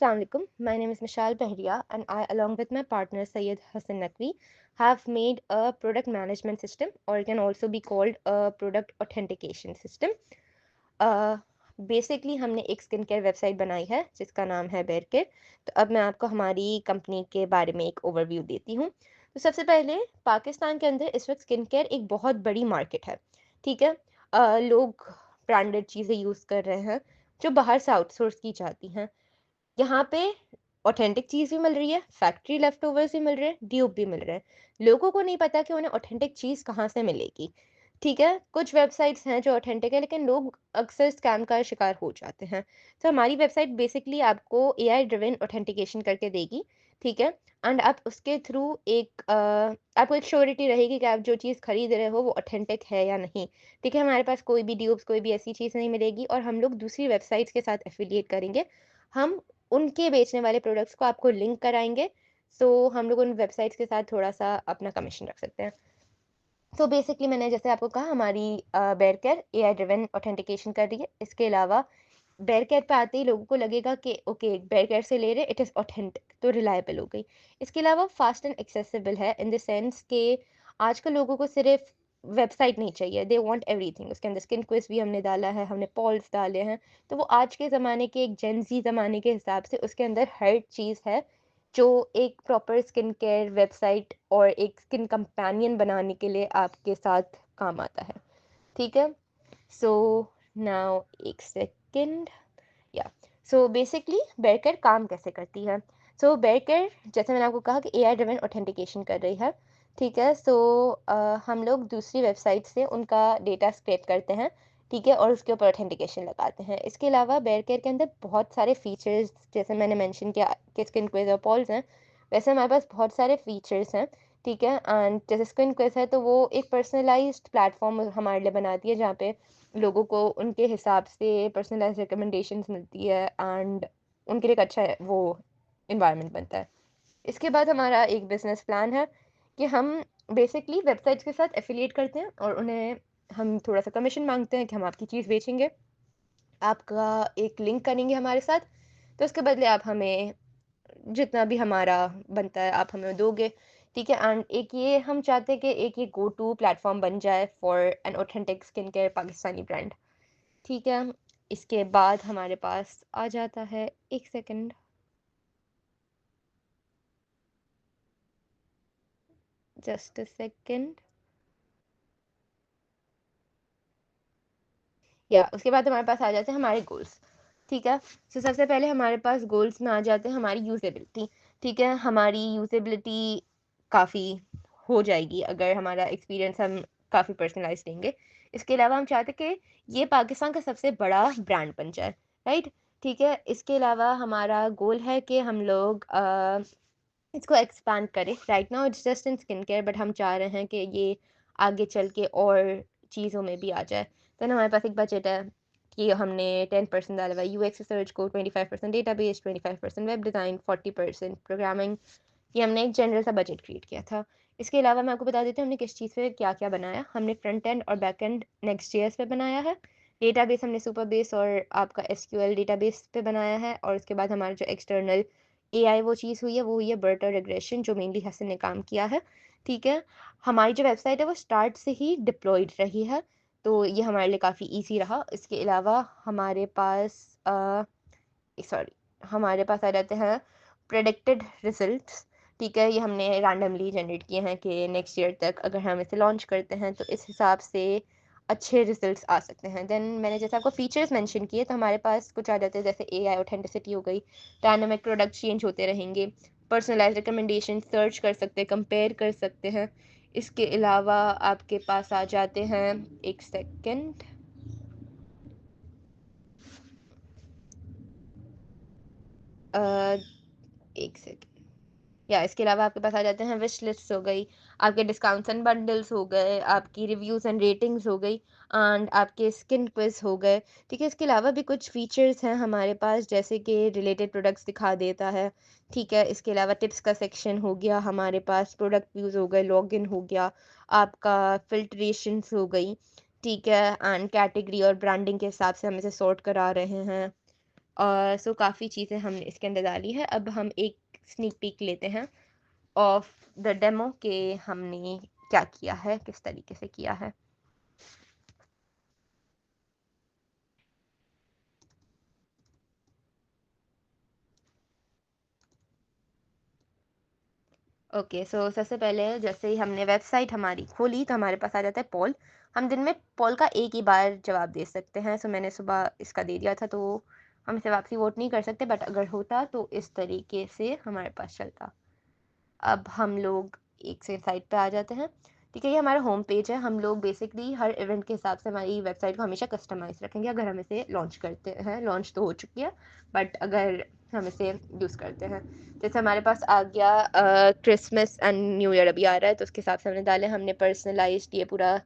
Assalamu alaikum. My name is Mishal Bahria, and I, along with my partner Syed Hassan Naqvi, have made a product management system, or it can also be called a product authentication system. Uh, basically हमने एक skin care website बनाई है जिसका नाम है बेरकेयर। तो अब मैं आपको हमारी कंपनी के बारे में एक ओवरव्यू देती हूँ। तो सबसे पहले पाकिस्तान के अंदर इस वक्त स्किन केयर एक बहुत बड़ी मार्केट है। ठीक है। लोग ब्रांडेड चीज़ें यूज़ कर रहे हैं जो बाहर से आउटसोर्स की जाती हैं। यहाँ पे ऑथेंटिक चीज़ भी मिल रही है, फैक्ट्री लेफ्टओवर्स भी मिल रहे हैं, ड्यूप भी मिल रहे हैं। लोगों को नहीं पता कि उन्हें ऑथेंटिक चीज़ कहाँ से मिलेगी। ठीक है? कुछ वेबसाइट्स हैं जो ऑथेंटिक है, लेकिन लोग अक्सर स्कैम का शिकार हो जाते हैं। तो हमारी वेबसाइट बेसिकली आपको एआई ड्रिवन ऑथेंटिकेशन करके देगी। ठीक है? एंड आप उसके थ्रू आपको एक श्योरिटी रहेगी कि आप जो चीज़ खरीद रहे हो वो ऑथेंटिक है या नहीं। ठीक है? हमारे पास कोई भी ड्यूप्स, कोई भी ऐसी चीज़ नहीं मिलेगी, और हम लोग दूसरी वेबसाइट्स के साथ एफिलिएट करेंगे। हम उनके बेचने वाले प्रोडक्ट्स को आपको लिंक कराएँगे, सो हम लोग उन वेबसाइट्स के साथ थोड़ा-सा अपना कमीशन रख सकते हैं। तो बेसिकली मैंने जैसे आपको कहा, हमारी बेरकेयर एआई ड्रिवन ऑथेंटिकेशन कर रही है। इसके अलावा बेरकेयर पे आते ही लोगों को लगेगा कि ओके, बेरकेयर से ले रहे, इट इज़ ऑथेंटिक, तो रिलायबल हो गई। इसके अलावा फास्ट एंड एक्सेसिबल है इन द सेंस कि आजकल लोगों को सिर्फ वेबसाइट नहीं चाहिए, दे वांट एवरीथिंग। उसके अंदर स्किन क्विज भी हमने डाला है, हमने पॉल्स डाले हैं। तो वो आज के ज़माने के, एक जेन ज़ी ज़माने के हिसाब से उसके अंदर हर चीज़ है जो एक प्रॉपर स्किन केयर वेबसाइट और एक स्किन कंपेनियन बनाने के लिए आपके साथ काम आता है। ठीक है? सो नाउ एक सेकंड। या सो बेसिकली बेरकेयर काम कैसे करती है? सो बेरकेयर, जैसे मैंने आपको कहा कि एआई ड्रिवन ऑथेंटिकेशन कर रही है। ठीक है? सो हम लोग दूसरी वेबसाइट से उनका डेटा स्क्रैप करते हैं। ठीक है? और उसके ऊपर ऑथेंटिकेशन लगाते हैं। इसके अलावा बेरकेयर के अंदर बहुत सारे फीचर्स, जैसे मैंने मेंशन किया कि स्किन क्विज और पॉल्स हैं, वैसे हमारे पास बहुत सारे फीचर्स हैं। ठीक है? एंड जैसे स्किन क्विज है, तो वो एक पर्सनलाइज्ड प्लेटफॉर्म हमारे लिए बनाती है, जहाँ पे लोगों को उनके हिसाब से पर्सनलाइज्ड रिकमेंडेशंस मिलती है, एंड उनके लिए एक अच्छा वो एनवायरनमेंट बनता है। इसके बाद हमारा एक बिजनेस प्लान है कि हम बेसिकली वेबसाइट्स के साथ एफिलिएट करते हैं, और उन्हें हम थोड़ा सा कमीशन मांगते हैं कि हम आपकी चीज़ बेचेंगे, आपका एक लिंक करेंगे हमारे साथ, तो उसके बदले आप हमें जितना भी हमारा बनता है आप हमें दोगे। ठीक है? एंड एक ये हम चाहते हैं कि एक ये गो टू प्लेटफॉर्म बन जाए for an authentic skin care Pakistani brand. ठीक है? इसके बाद हमारे पास आ जाता है, एक सेकंड, जस्ट अ सेकंड। या उसके बाद हमारे पास आ जाते हैं हमारे गोल्स। ठीक है? तो सबसे पहले हमारे पास गोल्स में आ जाते हैं हमारी यूजेबिलिटी। ठीक है? हमारी यूजेबिलिटी काफ़ी हो जाएगी अगर हमारा एक्सपीरियंस हम काफ़ी पर्सनलाइज देंगे। इसके अलावा हम चाहते हैं कि ये पाकिस्तान का सबसे बड़ा ब्रांड बन जाए। राइट? ठीक है? इसके अलावा हमारा गोल है कि हम लोग इसको एक्सपैंड करें। Right now it's just in skin care, but हम चाह रहे हैं कि ये आगे चल के और चीज़ों में भी आ जाए। तो ना हमारे पास एक बजट है कि हमने 10% डाला हुआ है यूएक्स रिसर्च को, 25% डेटाबेस, 25% वेब डिज़ाइन, 40% प्रोग्रामिंग। ये हमने एक जनरल सा बजट क्रिएट किया था। इसके अलावा मैं आपको बता देती हूँ हमने किस चीज़ पे क्या-क्या बनाया। हमने फ्रंट एंड और बैक एंड नेक्स्ट.जेएस पे बनाया है। डेटाबेस हमने सुपरबेस और आपका एसक्यूएल डेटाबेस पे बनाया है, और उसके बाद हमारा जो एक्सटर्नल एआई वो चीज़ हुई है, वो हुई है बर्टर रिग्रेशन, जो मेनली हसन ने काम किया है। ठीक है? हमारी जो वेबसाइट है वो स्टार्ट से ही डिप्लॉयड रही है, तो ये हमारे लिए काफ़ी ईज़ी रहा। इसके अलावा हमारे पास सॉरी, हमारे पास आ जाते हैं प्रेडिक्टेड रिजल्ट्स। ठीक है? ये हमने रैंडमली जनरेट किए हैं कि नेक्स्ट ईयर तक अगर हम इसे लॉन्च करते हैं तो इस हिसाब से अच्छे रिजल्ट्स आ सकते हैं। देन मैंने जैसे आपको फीचर्स मेंशन किए, तो हमारे पास कुछ आ जाते हैं जैसे एआई ऑथेंटिसिटी हो गई, डायनामिक प्रोडक्ट चेंज होते रहेंगे, पर्सनलाइज्ड रिकमेंडेशन सर्च कर सकते हैं, कंपेयर कर सकते हैं। इसके अलावा आपके पास आ जाते हैं, एक सेकंड, एक सेकंड, या इसके अलावा आपके पास आ जाते हैं विश लिस्ट हो गई, आपके डिस्काउंट्स एंड बंडल्स हो गए, आपकी रिव्यूज़ एंड रेटिंग्स हो गई, एंड आपके स्किन क्विज हो गए। ठीक है? इसके अलावा भी कुछ फीचर्स हैं हमारे पास, जैसे कि रिलेटेड प्रोडक्ट्स दिखा देता है। ठीक है? इसके अलावा टिप्स का सेक्शन हो गया हमारे पास, प्रोडक्ट व्यूज़ हो गए, लॉगिन हो गया, आपका फ़िल्ट्रेशंस हो गई। ठीक है? एंड कैटेगरी और ब्रांडिंग के हिसाब से हम इसे सॉर्ट करा रहे हैं। सो काफ़ी चीज़ें हमने इसके अंदर डाली है। अब हम एक स्नीक पीक लेते हैं ऑफ द डेमो के हमने क्या किया है, किस तरीके से किया है। ओके, सो सबसे पहले जैसे ही हमने वेबसाइट हमारी खोली तो हमारे पास आ जाता है पोल। हम दिन में पोल का एक ही बार जवाब दे सकते हैं। सो मैंने सुबह इसका दे दिया था, तो हम इसे वापसी वोट नहीं कर सकते, बट अगर होता तो इस तरीके से हमारे पास चलता। अब हम लोग एक से साइट पे आ जाते हैं। ठीक है, ये हमारा होम पेज है। हम लोग बेसिकली हर इवेंट के हिसाब से हमारी वेबसाइट को हमेशा कस्टमाइज रखेंगे अगर हम इसे लॉन्च करते हैं। लॉन्च तो हो चुकी है, बट अगर हम इसे यूज़ करते हैं, जैसे हमारे पास आ गया क्रिसमस एंड न्यू ईयर अभी आ रहा है, तो उसके हिसाब से हमने डाले। हमने पर्सनलाइज्ड ये पूरा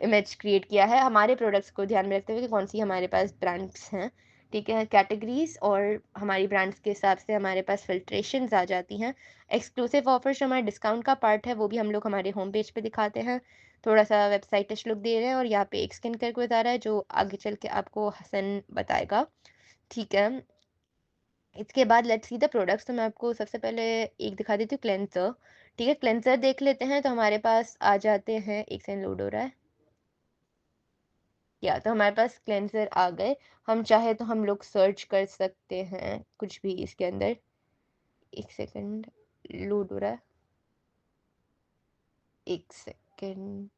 इमेज क्रिएट किया है हमारे प्रोडक्ट्स को ध्यान में रखते हुए कि कौन सी हमारे पास ब्रांड्स हैं। ठीक है, कैटेगरीज और हमारी ब्रांड्स के हिसाब से हमारे पास फिल्ट्रेशंस आ जाती हैं। एक्सक्लूसिव ऑफर्स जो हमारे डिस्काउंट का पार्ट है वो भी हम लोग हमारे होम पेज पे दिखाते हैं। थोड़ा सा वेबसाइट टच लुक दे रहे हैं, और यहाँ पे एक स्किन केयर को बता रहा है जो आगे चल के आपको हसन बताएगा। ठीक है, इसके बाद लेट्स सी द प्रोडक्ट्स। तो मैं आपको सबसे पहले एक दिखा देती हूँ, क्लेंसर। ठीक है, क्लेंसर देख लेते हैं। तो हमारे पास आ जाते हैं, एक सेकंड लोड हो रहा है। या तो हमारे पास क्लेंसर आ गए। हम चाहे तो हम लोग सर्च कर सकते हैं कुछ भी इसके अंदर। एक सेकंड लोड हो रहा है, एक सेकंड।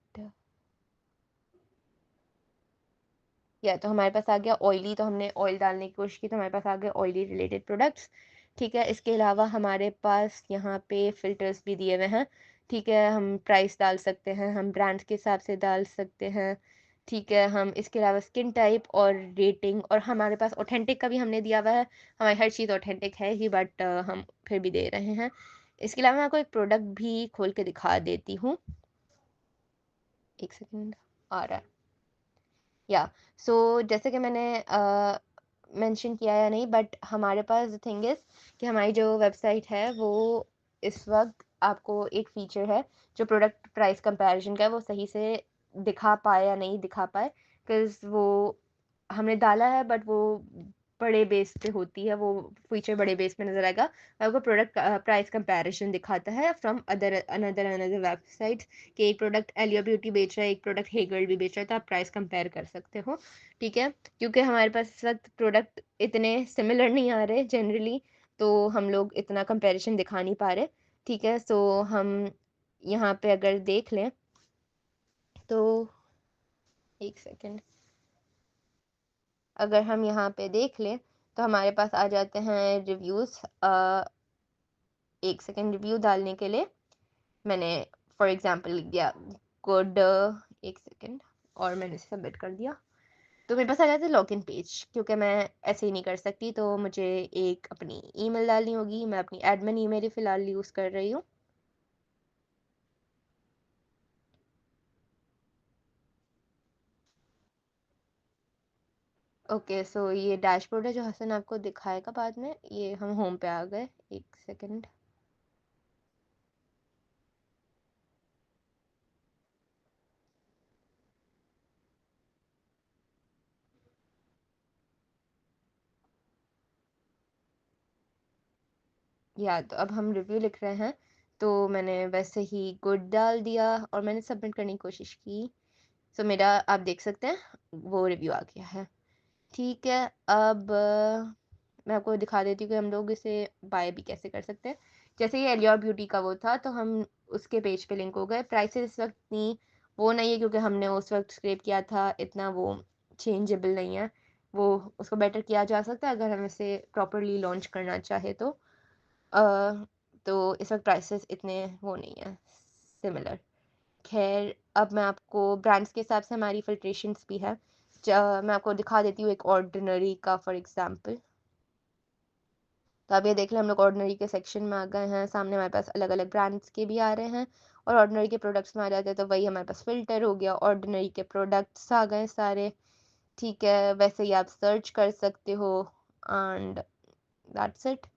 या तो हमारे पास आ गया ऑयली, तो हमने ऑयल डालने की कोशिश की तो हमारे पास आ गए ऑयली रिलेटेड प्रोडक्ट्स। ठीक है, इसके अलावा हमारे पास यहाँ पे फिल्टर्स भी दिए हुए हैं। ठीक है, हम प्राइस डाल सकते हैं, हम ब्रांड्स के हिसाब से डाल सकते हैं। ठीक है, हम इसके अलावा स्किन टाइप और रेटिंग, और हमारे पास ऑथेंटिक का भी हमने दिया हुआ है। हमारी हर चीज़ ऑथेंटिक है ही, बट हम फिर भी दे रहे हैं। इसके अलावा मैं आपको एक प्रोडक्ट भी खोल के दिखा देती हूँ। एक सेकंड, आ रहा है। या सो जैसे कि मैंने मेंशन किया या नहीं, बट हमारे पास द थिंग इज़ कि हमारी जो वेबसाइट है वो इस वक्त आपको एक फीचर है जो प्रोडक्ट प्राइस कंपैरिजन का है, वो सही से दिखा पाए या नहीं दिखा पाए, बिकॉज वो हमने डाला है बट वो बड़े बेस पे होती है, वो फीचर बड़े बेस पे नज़र आएगा। आपको प्रोडक्ट प्राइस कंपैरिजन दिखाता है from other another another website, कि एक प्रोडक्ट एलिया ब्यूटी बेच रहा है, एक प्रोडक्ट हे गर्ल भी बेच रहा है, तो आप प्राइस कंपेयर कर सकते हो। ठीक है, क्योंकि हमारे पास इस वक्त प्रोडक्ट इतने सिमिलर नहीं आ रहे जनरली, तो हम लोग इतना कंपैरिजन दिखा नहीं पा रहे। ठीक है, सो हम यहाँ पे अगर देख लें तो एक सेकेंड, अगर हम यहाँ पे देख लें तो हमारे पास आ जाते हैं रिव्यूज़। एक सेकेंड, रिव्यू डालने के लिए मैंने फॉर एग्जांपल लिख दिया गुड, एक सेकेंड, और मैंने इसे सबमिट कर दिया। तो मेरे पास आ जाता है लॉगिन पेज। क्योंकि मैं ऐसे ही नहीं कर सकती, तो मुझे एक अपनी ईमेल डालनी होगी। मैं अपनी एडमिन ईमेल ही फ़िलहाल यूज़ कर रही हूँ। ओके, सो ये डैशबोर्ड है जो हसन आपको दिखाएगा बाद में। ये हम होम पे आ गए, एक सेकेंड। या तो अब हम रिव्यू लिख रहे हैं, तो मैंने वैसे ही गुड डाल दिया और मैंने सबमिट करने की कोशिश की। सो मेरा आप देख सकते हैं वो रिव्यू आ गया है। ठीक है, अब मैं आपको दिखा देती हूँ कि हम लोग इसे बाय भी कैसे कर सकते हैं। जैसे ये एलियोर ब्यूटी का वो था, तो हम उसके पेज पे लिंक हो गए। प्राइसेस इस वक्त इतनी वो नहीं है, क्योंकि हमने उस वक्त स्क्रैप किया था, इतना वो चेंजेबल नहीं है। वो उसको बेटर किया जा सकता है अगर हम इसे प्रॉपरली लॉन्च करना चाहे तो। अ, तो इस वक्त प्राइसेस इतने वो नहीं है सिमिलर। खैर, अब मैं आपको ब्रांड्स के हिसाब से हमारी फ़िल्ट्रेशंस भी है। मैं आपको दिखा देती हूँ एक ऑर्डिनरी का फॉर एग्ज़ाम्पल। तो अब ये देख लें, हम लोग ऑर्डिनरी के सेक्शन में आ गए हैं। सामने हमारे पास अलग-अलग ब्रांड्स के भी आ रहे हैं, और ऑर्डिनरी के प्रोडक्ट्स में आ जाते हैं तो वही हमारे पास फ़िल्टर हो गया। ऑर्डिनरी के प्रोडक्ट्स आ गए सारे। ठीक है, वैसे ही आप सर्च कर सकते हो, एंड दैट्स इट।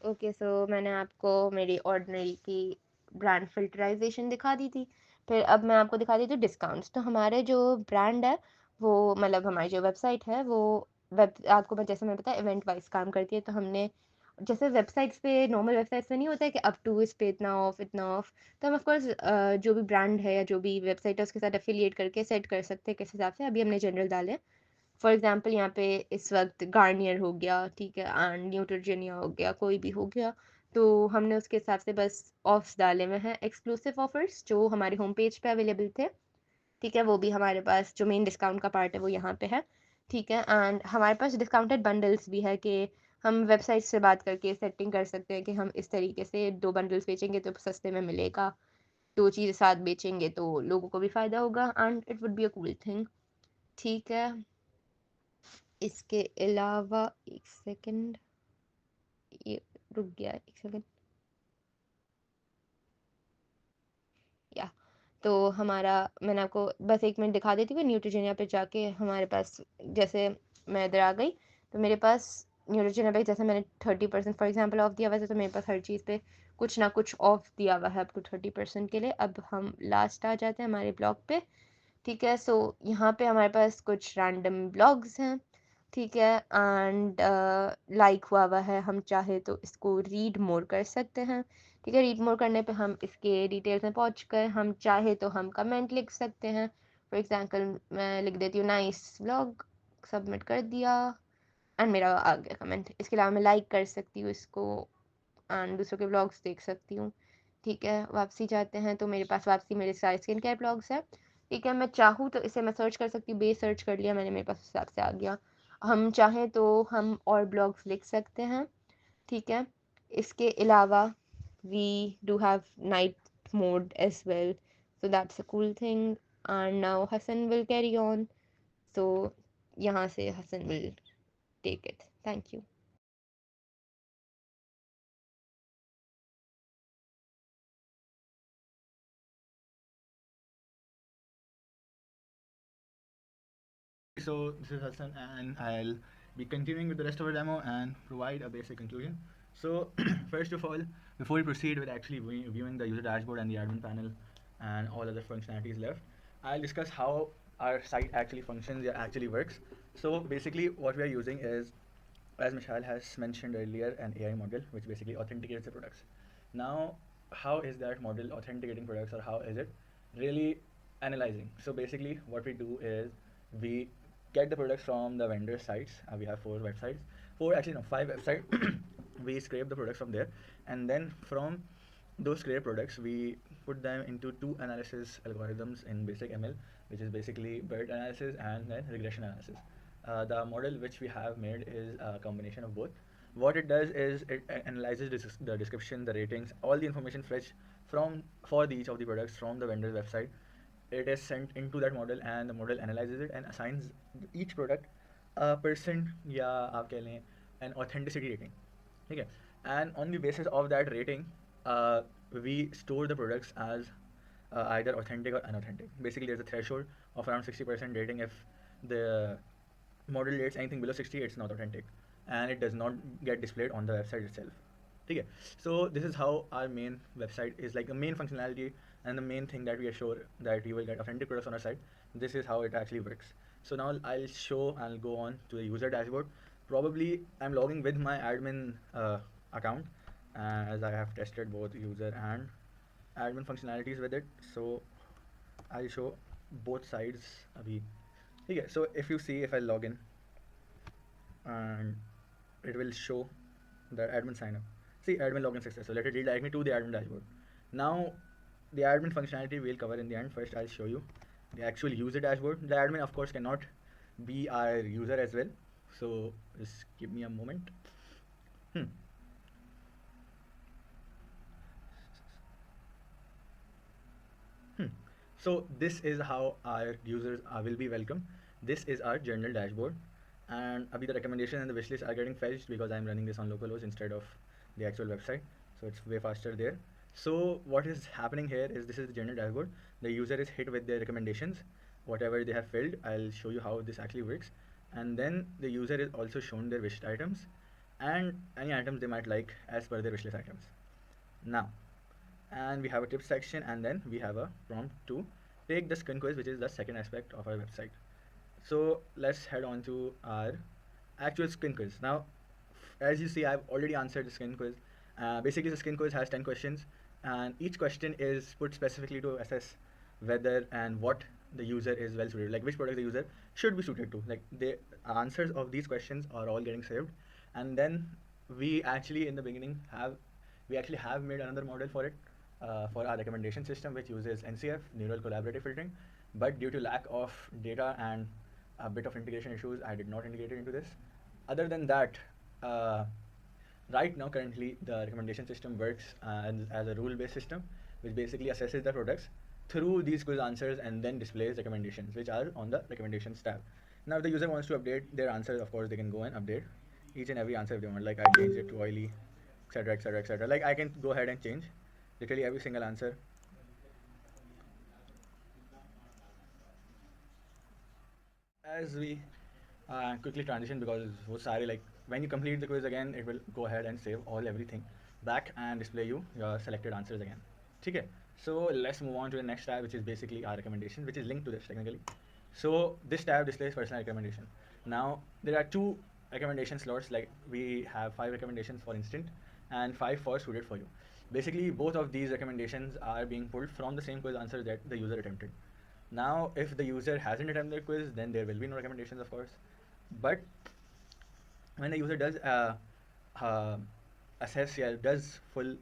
ओके, सो मैंने आपको मेरी ऑर्डिनरी की ब्रांड फ़िल्टराइज़ेशन दिखा दी थी। फिर अब मैं आपको दिखा देती हूँ डिस्काउंट्स। तो हमारे जो ब्रांड है वो मतलब हमारी जो वेबसाइट है वो आपको मैं जैसे मैंने बताया इवेंट वाइज़ काम करती है, तो हमने जैसे वेबसाइट्स पे नॉर्मल वेबसाइट्स पे नहीं होता है कि अप टू इस पे इतना ऑफ, तो हम ऑफ कोर्स जो भी ब्रांड है या जो भी वेबसाइट है उसके साथ एफिलिएट करके सेट कर सकते हैं किस हिसाब से। अभी हमने जनरल डाले हैं। फॉर एग्ज़ाम्पल यहाँ पे इस वक़्त गार्नियर हो गया, ठीक है, एंड न्यूट्रोजेनिया हो गया, कोई भी हो गया, तो हमने उसके हिसाब से बस ऑफ्स डाले हुए हैं, एक्सक्लूसिव ऑफर्स जो हमारे होम पेज पे अवेलेबल थे। ठीक है, वो भी हमारे पास जो मेन डिस्काउंट का पार्ट है वो यहाँ पे है। ठीक है, एंड हमारे पास डिस्काउंटेड बंडल्स भी है कि हम वेबसाइट से बात करके सेटिंग कर सकते हैं कि हम इस तरीके से 2 बंडल्स बेचेंगे तो सस्ते में मिलेगा, 2 चीज़ें साथ बेचेंगे तो लोगों को भी फ़ायदा होगा and it would be a cool thing. ठीक है, इसके अलावा एक सेकंड, ये रुक गया एक सेकंड, या तो हमारा मैंने आपको बस 1 मिनट दिखा देती हूँ। न्यूट्रिजेनिया पे जाके हमारे पास जैसे मैं इधर आ गई तो मेरे पास न्यूट्रिजेनिया पे जैसे मैंने 30% फॉर एग्जांपल ऑफ दिया हुआ है, तो मेरे पास हर चीज़ पे कुछ ना कुछ ऑफ दिया हुआ है अप टू 30% के लिए। अब हम लास्ट आ जाते हैं हमारे ब्लॉग पे। ठीक है, सो यहाँ पे हमारे पास कुछ रैंडम ब्लॉग्स हैं। ठीक है, एंड लाइक हुआ है, हम चाहे तो इसको रीड मोर कर सकते हैं। ठीक है, रीड मोर करने पे हम इसके डिटेल्स में पहुंच कर हम चाहे तो हम कमेंट लिख सकते हैं। फॉर एग्जांपल मैं लिख देती हूँ नाइस व्लॉग, सबमिट कर दिया एंड मेरा आ गया कमेंट। इसके अलावा मैं लाइक कर सकती हूँ इसको एंड दूसरों के व्लॉग्स देख सकती हूँ। ठीक है, वापसी जाते हैं तो मेरे पास वापसी मेरे सारे स्किन केयर व्लॉग्स हैं। ठीक है, मैं चाहूँ तो इसे मैं सर्च कर सकती हूँ, बेस सर्च कर लिया मैंने, मेरे पास उस हिसाब से आ गया। हम चाहें तो हम और ब्लॉग्स लिख सकते हैं। ठीक है, इसके अलावा we do have night mode as well, so that's a cool thing and now Hasan will carry on. So यहाँ से Hasan will take it. Thank you. So this is Hassan and I'll be continuing with the rest of our demo and provide a basic conclusion. So first of all, before we proceed with actually viewing the user dashboard and the admin panel and all other functionalities left, I'll discuss how our site actually functions, yeah, actually works. So basically what we are using is, as Michelle has mentioned earlier, an AI model which basically authenticates the products. Now, how is that model authenticating products, or how is it really analyzing? So basically, what we do is we get the products from the vendor sites. We have 4 websites, four actually no 5 websites. We scrape the products from there, and then from those scraped products, we put them into 2 analysis algorithms in basic ML, which is basically BERT analysis and then regression analysis. The model which we have made is a combination of both. What it does is it analyzes the description, the ratings, all the information fetched from for each of the products from the vendor's website. It is sent into that model, and the model analyzes it and assigns each product a percent, या आप कह लें an authenticity rating. Okay, and on the basis of that rating, we store the products as either authentic or unauthentic. Basically, there's a threshold of around 60% rating. If the model rates anything below 60, it's not authentic, and it does not get displayed on the website itself. Okay, so this is how our main website is, like the main functionality and the main thing that we assure that you will get authentic products on our site. This is how it actually works. So now I'll go on to the user dashboard. Probably I'm logging with my admin account, as I have tested both user and admin functionalities with it. So I'll show both sides abhi. Okay, so if you see, if I log in, and it will show the admin sign up. See, admin login success. So let it redirect me to the admin dashboard. Now, the admin functionality we'll cover in the end. First, I'll show you the actual user dashboard. The admin, of course, cannot be our user as well. So just give me a moment. Hmm. Hmm. So this is how our users will be welcome. This is our general dashboard, and abhi the recommendation and the wishlist are getting fetched because I'm running this on localhost instead of the actual website, so it's way faster there. So what is happening here is this is the general dashboard. The user is hit with their recommendations, whatever they have filled. I'll show you how this actually works, and then the user is also shown their wished items and any items they might like as per their wishlist items. Now, and we have a tips section, and then we have a prompt to take the skin quiz, which is the second aspect of our website. So let's head on to our actual skin quiz. Now, as you see, I've already answered the skin quiz. Basically, the skin quiz has 10 questions, and each question is put specifically to assess whether and what the user is well suited, like which product the user should be suited to. Like the answers of these questions are all getting saved, and then we actually in the beginning have made another model for it for our recommendation system, which uses NCF, neural collaborative filtering. But due to lack of data and a bit of integration issues, I did not integrate it into this. Other than that, uh, right now currently the recommendation system works as a rule-based system, which basically assesses the products through these quiz answers and then displays recommendations, which are on the recommendations tab. Now, if the user wants to update their answers, of course, they can go and update each and every answer if they want. Like I changed it to oily, etc., etc., etc. Like I can go ahead and change literally every single answer. As we quickly transition, because वो सारे like when you complete the quiz again, it will go ahead and save all everything back and display you your selected answers again. ठीक है? So let's move on to the next tab, which is basically our recommendation, which is linked to this technically. So this tab displays personal recommendation. Now there are two recommendation slots. Like we have 5 recommendations for instant and 5 for suited for you. Basically, both of these recommendations are being pulled from the same quiz answer that the user attempted. Now, if the user hasn't attempted the quiz, then there will be no recommendations, of course. But when the user does uh, assess, yeah, does fill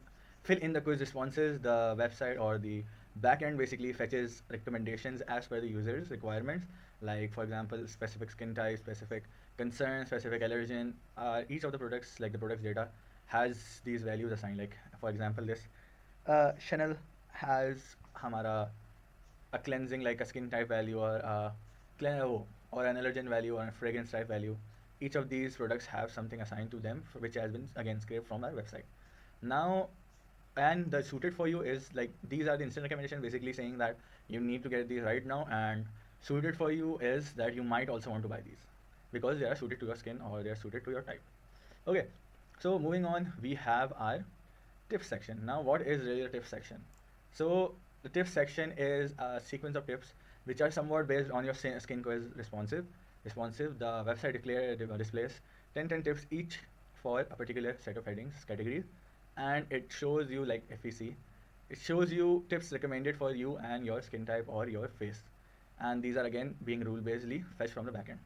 in the quiz responses, the website or the backend basically fetches recommendations as per the user's requirements. Like for example, specific skin type, specific concern, specific allergen. Each of the products, like the products data, has these values assigned. Like for example, this Chanel has हमारा a cleansing like a skin type value or or an allergen value or a fragrance type value. Each of these products have something assigned to them, which has been again scraped from our website. Now, and the suited for you is like these are the instant recommendations, basically saying that you need to get these right now, and suited for you is that you might also want to buy these because they are suited to your skin or they are suited to your type. Okay, so moving on, we have our tips section. Now, what is really a tips section? So, the tips section is a sequence of tips which are somewhat based on your skin quiz responsive. The website displays 10 tips each for a particular set of headings, categories, and it shows you, like if we see, it shows you tips recommended for you and your skin type or your face. And these are again being rule basedly fetched from the backend.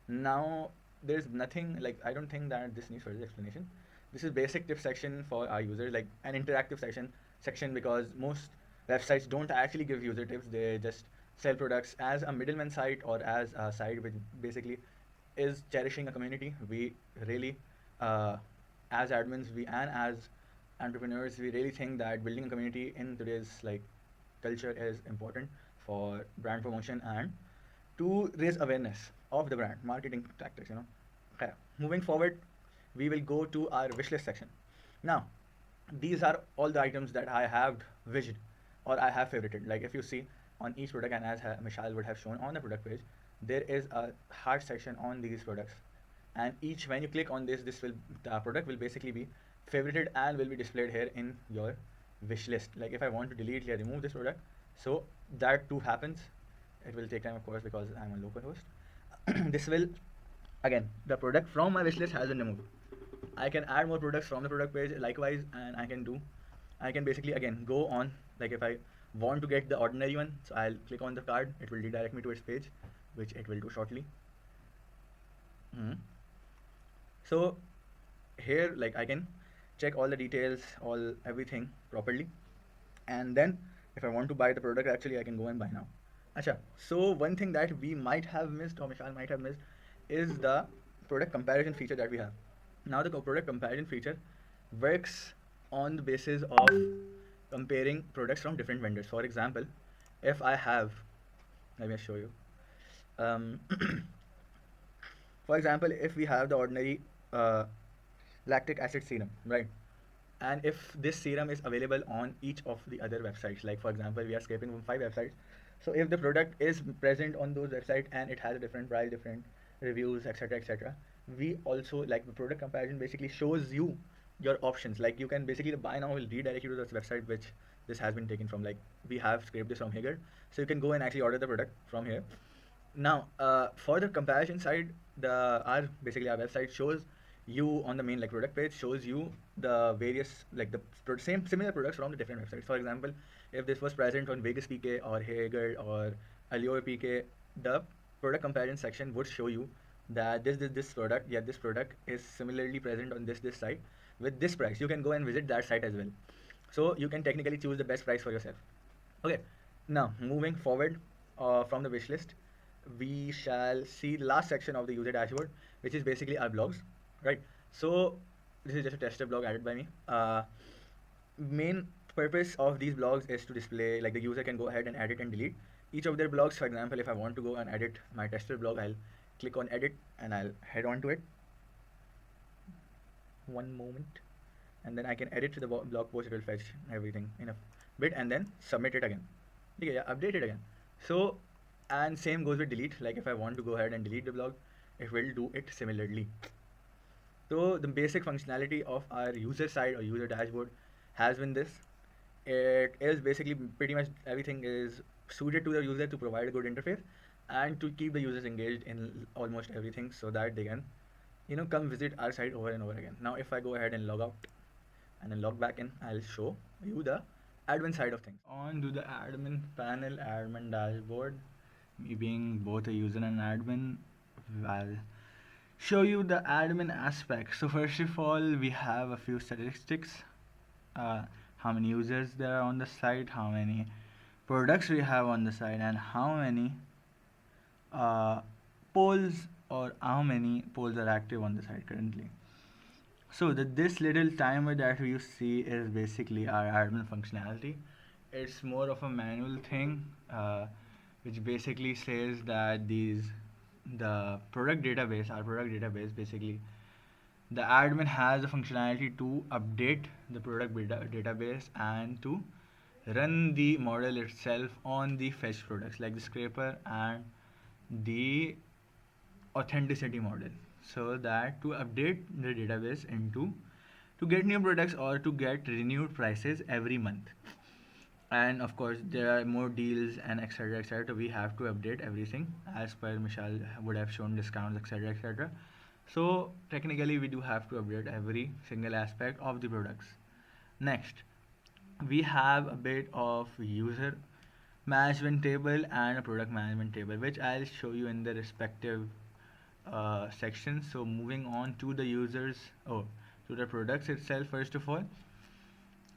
Now, there's nothing like I don't think that this needs further explanation. This is basic tip section for our users, like an interactive section because most websites don't actually give user tips. They just sell products as a middleman site or as a site which basically is cherishing a community. We really, as admins, we and as entrepreneurs, we really think that building a community in today's like culture is important for brand promotion and to raise awareness of the brand marketing tactics. Okay. Moving forward, we will go to our wish list section. Now, these are all the items that I have wished or I have favorited. Like if you see on each product, and as Michelle would have shown on the product page, there is a heart section on these products, and each when you click on this will the product will basically be favorited and will be displayed here in your wish list. Like if I want to delete or remove this product, so that too happens. It will take time, of course, because I'm a local host. This will again the product from my wish list has been removed. I can add more products from the product page likewise, and I can basically again go on, like if I want to get the ordinary one, so I'll click on the card, it will redirect me to its page, which it will do shortly. Mhm. So here like I can check all the details, all everything properly, and then if I want to buy the product, actually I can go and buy now. Acha, so one thing that we might have missed or Michelle might have missed is the product comparison feature that we have. Now the product comparison feature works on the basis of comparing products from different vendors. For example, if I have, let me show you. Um, for example, if we have the ordinary uh, lactic acid serum, right? And if this serum is available on each of the other websites, like for example, we are scraping from 5 websites. So if the product is present on those websites and it has a different price, different reviews, etc., etc., we also like the product comparison basically shows you your options. Like you can basically the buy now will redirect you to this website which this has been taken from. Like we have scraped this from here, so you can go and actually order the product from here. Now, for the comparison side, our basically our website shows you on the main like product page shows you the various like the same similar products from the different websites. For example, if this was present on Vegas PK or Hegel or Allure PK, the product comparison section would show you that this product, yeah, this product is similarly present on this site with this price. You can go and visit that site as well. So you can technically choose the best price for yourself. Okay, now moving forward from the wish list, we shall see the last section of the user dashboard, which is basically our blogs, right? So this is just a tester blog added by me. Main purpose of these blogs is to display, like the user can go ahead and edit and delete each of their blogs. For example, if I want to go and edit my tester blog, I'll click on edit and I'll head on to it. One moment, and then I can edit to the blog post. It will fetch everything in a bit and then submit it again. Okay, yeah, update it again. So, and same goes with delete. Like if I want to go ahead and delete the blog, it will do it similarly. So the basic functionality of our user side or user dashboard has been this. It is basically pretty much everything is suited to the user to provide a good interface and to keep the users engaged in almost everything so that they can, come visit our site over and over again. Now, if I go ahead and log out and then log back in, I'll show you the admin side of things. On to the admin panel, admin dashboard. Me being both a user and admin, I'll show you the admin aspect. So first of all, we have a few statistics. Uh, how many users there are on the site, how many products we have on the site, and how many uh, polls or how many polls are active on the site currently. So this little timer that you see is basically our admin functionality. It's more of a manual thing, which basically says that the product database, our product database, basically the admin has the functionality to update the product database and to run the model itself on the fetch products like the scraper and the authenticity model, so that to update the database into to get new products or to get renewed prices every month. And of course there are more deals and etc etc, we have to update everything as per Michelle would have shown discounts etc etc. So technically we do have to update every single aspect of the products. Next, we have a bit of user management table and a product management table, which I'll show you in the respective sections. So moving on to the users, to the products itself. First of all,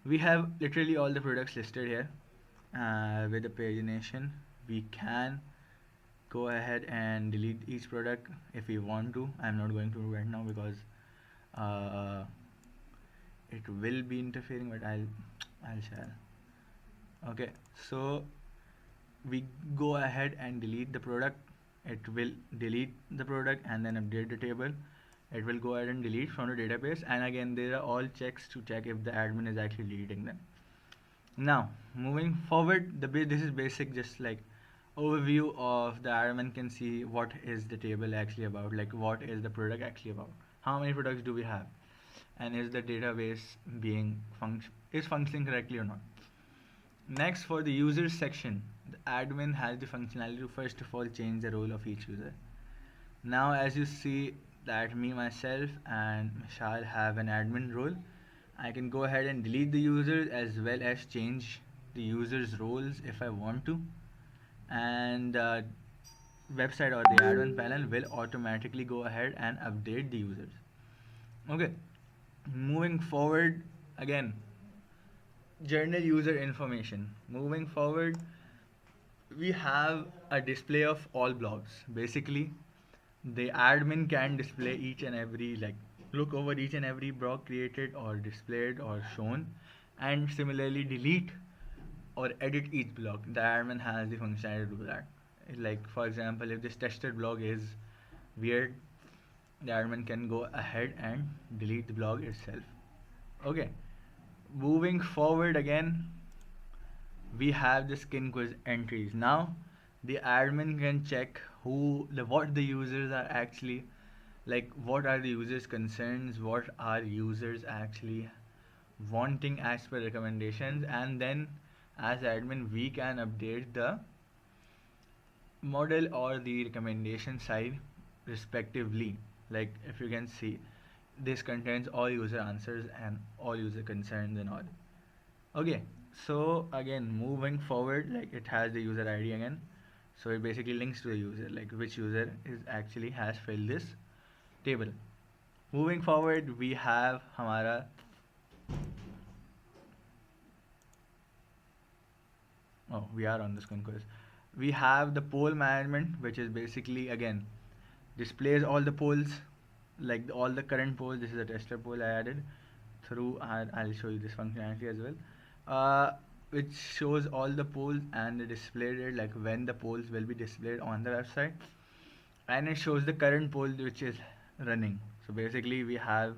we have literally all the products listed here with the pagination. We can go ahead and delete each product if we want to. I'm not going to right now because uh, it will be interfering, but I'll share. Okay, so we go ahead and delete the product. It will delete the product and then update the table. It will go ahead and delete from the database, and again there are all checks to check if the admin is actually deleting them. Now moving forward, this is basic, just like overview of the admin can see what is the table actually about, like what is the product actually about, how many products do we have, and is the database being functioning correctly or not. Next, for the users section, the admin has the functionality to first of all change the role of each user. Now, as you see that me, myself, and Mishal have an admin role, I can go ahead and delete the users as well as change the users' roles if I want to. And the website or the admin panel will automatically go ahead and update the users. Okay, moving forward, again, journal user information. Moving forward, we have a display of all blogs. Basically, the admin can display each and every, like, look over each and every blog created or displayed or shown, and similarly delete or edit each blog. The admin has the functionality to do that. Like, for example, if this tested blog is weird, the admin can go ahead and delete the blog itself. Okay, moving forward again, we have the skin quiz entries. Now the admin can check what the users are actually, like what are the users concerns, what are users actually wanting as per recommendations, and then as admin we can update the model or the recommendation side respectively. Like if you can see, this contains all user answers and all user concerns and all. Okay, so again moving forward, like it has the user ID again, so it basically links to the user, like which user is actually has filled this table. Moving forward, we have हमारा we are on this concourse. We have the poll management, which is basically again displays all the polls, like all the current polls. This is a tester poll I added through. I'll show you this functionality as well, which shows all the polls and displayed it like when the polls will be displayed on the website, and it shows the current poll which is running. So basically, we have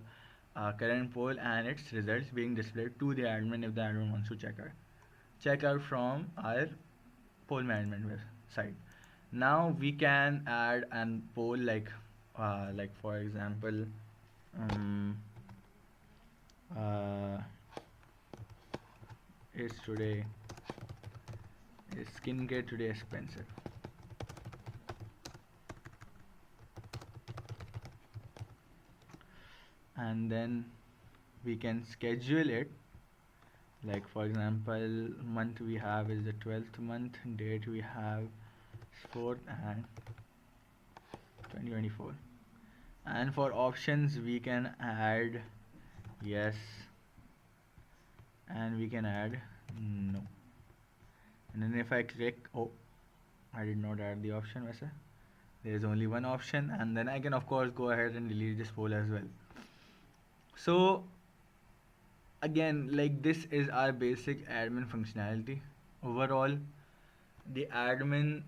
a current poll and its results being displayed to the admin if the admin wants to check out from our poll management website. Now we can add an poll like for example, um, uh, is today is skincare today expensive? And then we can schedule it, like for example, month we have is the 12th month, date we have 4th and 2024. And for options we can add yes, and we can add no. And then if I click, oh, I did not add the option वैसे, there is only one option, and then I can of course go ahead and delete this poll as well. So again, like this is our basic admin functionality. Overall, the admin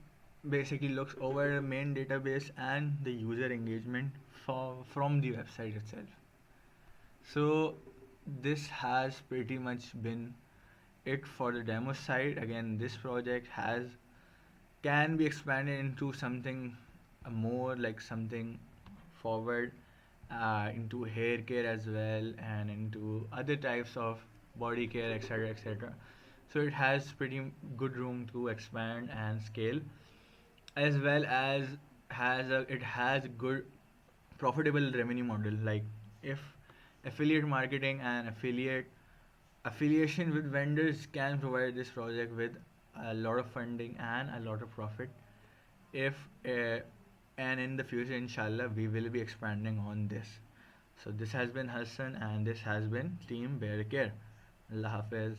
basically looks over the main database and the user engagement from the website itself. So this has pretty much been it for the demo side. Again, this project has can be expanded into something more, like something forward, into hair care as well and into other types of body care, etc., etc. So it has pretty good room to expand and scale, as well as it has good profitable revenue model. Like if affiliate marketing and affiliation with vendors can provide this project with a lot of funding and a lot of profit. If and in the future, inshallah, we will be expanding on this. So this has been Hassan and this has been Team Bear Care. Allah Hafiz.